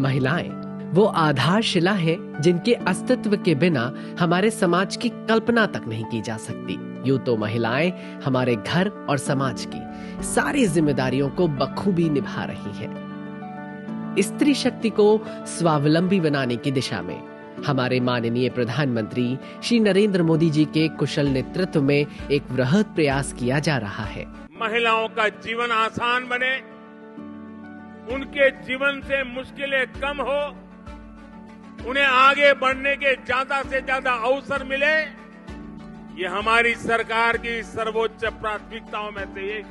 महिलाएं वो आधारशिला है जिनके अस्तित्व के बिना हमारे समाज की कल्पना तक नहीं की जा सकती। यूं तो महिलाएं हमारे घर और समाज की सारी जिम्मेदारियों को बखूबी निभा रही हैं। स्त्री शक्ति को स्वावलंबी बनाने की दिशा में हमारे माननीय प्रधानमंत्री श्री नरेंद्र मोदी जी के कुशल नेतृत्व में एक वृहद प्रयास किया जा रहा है। महिलाओं का जीवन आसान बने, उनके जीवन से मुश्किलें कम हो, उन्हें आगे बढ़ने के ज्यादा से ज्यादा अवसर मिले, ये हमारी सरकार की सर्वोच्च प्राथमिकताओं में से एक।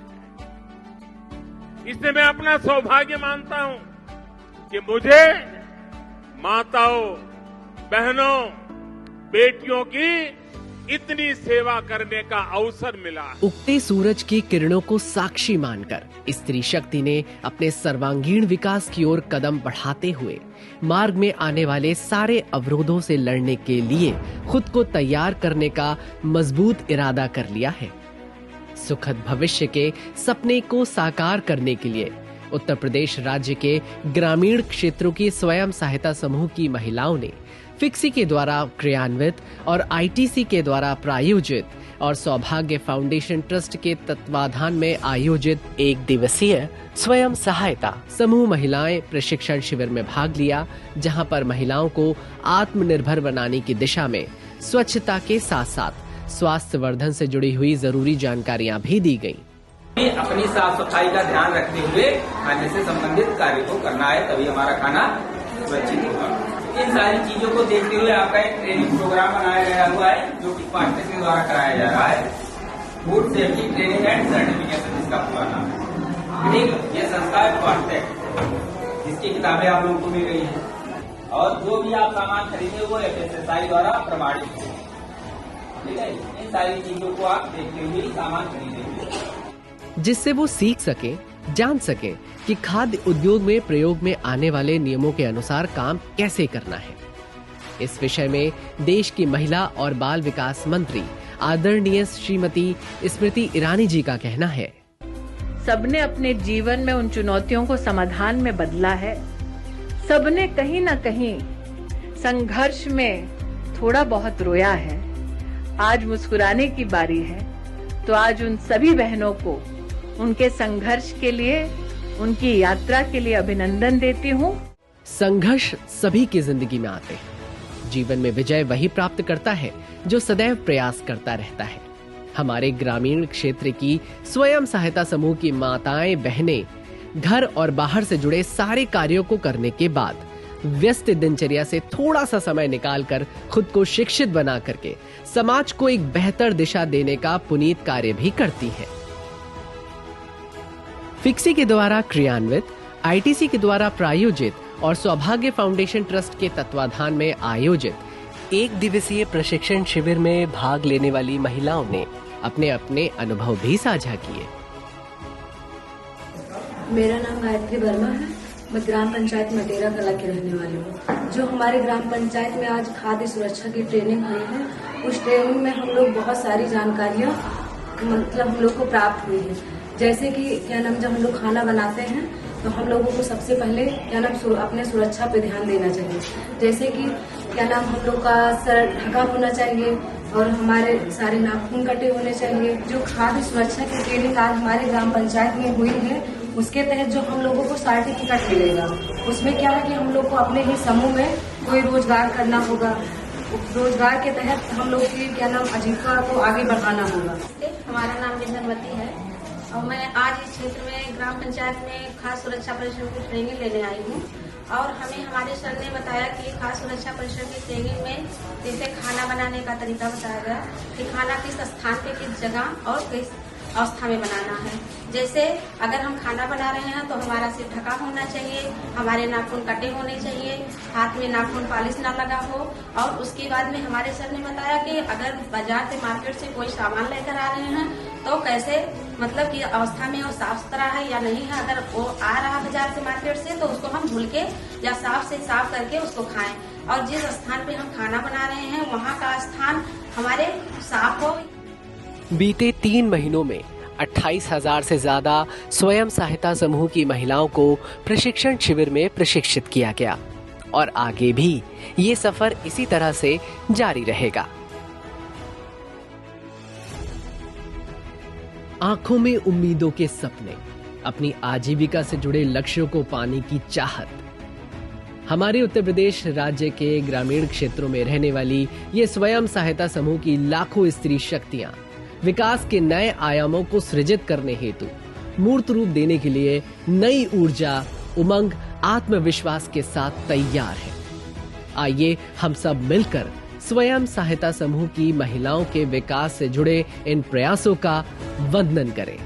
इसलिए मैं अपना सौभाग्य मानता हूं कि मुझे माताओं, बहनों, बेटियों की इतनी सेवा करने का अवसर मिला। उगते सूरज की किरणों को साक्षी मानकर स्त्री शक्ति ने अपने सर्वांगीण विकास की ओर कदम बढ़ाते हुए मार्ग में आने वाले सारे अवरोधों से लड़ने के लिए खुद को तैयार करने का मजबूत इरादा कर लिया है। सुखद भविष्य के सपने को साकार करने के लिए उत्तर प्रदेश राज्य के ग्रामीण क्षेत्रों की स्वयं सहायता समूह की महिलाओं ने फिक्सी के द्वारा क्रियान्वित और आईटीसी के द्वारा प्रायोजित और सौभाग्य फाउंडेशन ट्रस्ट के तत्वाधान में आयोजित एक दिवसीय स्वयं सहायता समूह महिलाएं प्रशिक्षण शिविर में भाग लिया, जहां पर महिलाओं को आत्मनिर्भर बनाने की दिशा में स्वच्छता के साथ साथ स्वास्थ्य वर्धन से जुड़ी हुई जरूरी जानकारियां भी दी गयी। अपनी साफ सफाई का ध्यान रखते हुए खाने से संबंधित कार्य को करना है, तभी हमारा खाना सुरक्षित होगा। इन सारी चीजों को देखते हुए आपका एक ट्रेनिंग प्रोग्राम बनाया गया हुआ है, जो कि पार्टनर के द्वारा कराया जा रहा है। Food safety training and certification इसका पूरा नाम है। ठीक, ये संस्था है फास्टैग, जिसकी किताबें आप लोगों को मिल गई है और जो भी आप सामान खरीदे वो FSSAI द्वारा प्रमाणित है। ठीक है, इन सारी चीजों को आप देखते हुए सामान खरीदेंगे, जिससे वो सीख सके, जान सके कि खाद्य उद्योग में प्रयोग में आने वाले नियमों के अनुसार काम कैसे करना है। इस विषय में देश की महिला और बाल विकास मंत्री आदरणीय श्रीमती स्मृति ईरानी जी का कहना है, सबने अपने जीवन में उन चुनौतियों को समाधान में बदला है। सबने कहीं न कहीं संघर्ष में थोड़ा बहुत रोया है। आज मुस्कुराने की बारी है। तो आज उन सभी बहनों को उनके संघर्ष के लिए, उनकी यात्रा के लिए अभिनंदन देती हूँ। संघर्ष सभी की जिंदगी में आते हैं। जीवन में विजय वही प्राप्त करता है जो सदैव प्रयास करता रहता है। हमारे ग्रामीण क्षेत्र की स्वयं सहायता समूह की माताएं, बहनें घर और बाहर से जुड़े सारे कार्यों को करने के बाद व्यस्त दिनचर्या से थोड़ा सा समय निकालकर खुद को शिक्षित बना करके समाज को एक बेहतर दिशा देने का पुनीत कार्य भी करती है। फिक्सी के द्वारा क्रियान्वित, आईटीसी के द्वारा प्रायोजित और सौभाग्य फाउंडेशन ट्रस्ट के तत्वाधान में आयोजित एक दिवसीय प्रशिक्षण शिविर में भाग लेने वाली महिलाओं ने अपने अपने अनुभव भी साझा किए। मेरा नाम गायत्री वर्मा है। मैं ग्राम पंचायत मटेरा कला की रहने वाली हूँ। जो हमारे ग्राम पंचायत में आज खाद्य सुरक्षा की ट्रेनिंग हुई है, उस ट्रेनिंग में हम लोग बहुत सारी जानकारियाँ मतलब हम लोग को प्राप्त हुई है। जैसे कि क्या नाम, जब हम लोग खाना बनाते हैं तो हम लोगों को सबसे पहले क्या नाम अपने सुरक्षा पे ध्यान देना चाहिए। जैसे कि क्या नाम, हम लोग का सर ढका होना चाहिए और हमारे सारे नाखून कटे होने चाहिए। जो खाद्य सुरक्षा की ट्रेनिंग आज हमारे ग्राम पंचायत में हुई है, उसके तहत जो हम लोगों को सर्टिफिकेट मिलेगा, उसमें क्या है कि हम लोग को अपने ही समूह में कोई रोजगार करना होगा। रोजगार के तहत हम लोग की क्या नाम आजीविका को आगे बढ़ाना होगा। हमारा नाम बिंदनवती है और मैं आज इस क्षेत्र में ग्राम पंचायत में खाद्य सुरक्षा परिषद की ट्रेनिंग लेने आई हूँ। और हमें हमारे सर ने बताया कि खाद्य सुरक्षा परिषद की ट्रेनिंग में जैसे खाना बनाने का तरीका बताया गया कि खाना किस स्थान पे, किस जगह और किस अवस्था में बनाना है। जैसे अगर हम खाना बना रहे हैं तो हमारा सिर ढका होना चाहिए, हमारे नाखून कटे होने चाहिए, हाथ में नाखून पॉलिश ना लगा हो। और उसके बाद में हमारे सर ने बताया कि अगर बाजार से, मार्केट से कोई सामान लेकर आ रहे हैं तो कैसे मतलब कि अवस्था में वो साफ सुथरा है या नहीं है। अगर वो आ रहा बाजार से, मार्केट से, तो उसको हम धुल के या साफ से साफ करके उसको खाएं। और जिस स्थान पे हम खाना बना रहे हैं वहाँ का स्थान हमारे साफ हो। बीते 3 महीनों में 28,000 से ज्यादा स्वयं सहायता समूह की महिलाओं को प्रशिक्षण शिविर में प्रशिक्षित किया गया और आगे भी ये सफर इसी तरह से जारी रहेगा। आंखों में उम्मीदों के सपने, अपनी आजीविका से जुड़े लक्ष्यों को पाने की चाहत। हमारे उत्तर प्रदेश राज्य के ग्रामीण क्षेत्रों में रहने वाली ये स्वयं सहायता समूह की लाखों स्त्री शक्तियां विकास के नए आयामों को सृजित करने हेतु मूर्त रूप देने के लिए नई ऊर्जा, उमंग, आत्मविश्वास के साथ तैयार है। आइए हम सब मिलकर स्वयं सहायता समूह की महिलाओं के विकास से जुड़े इन प्रयासों का वंदन करें।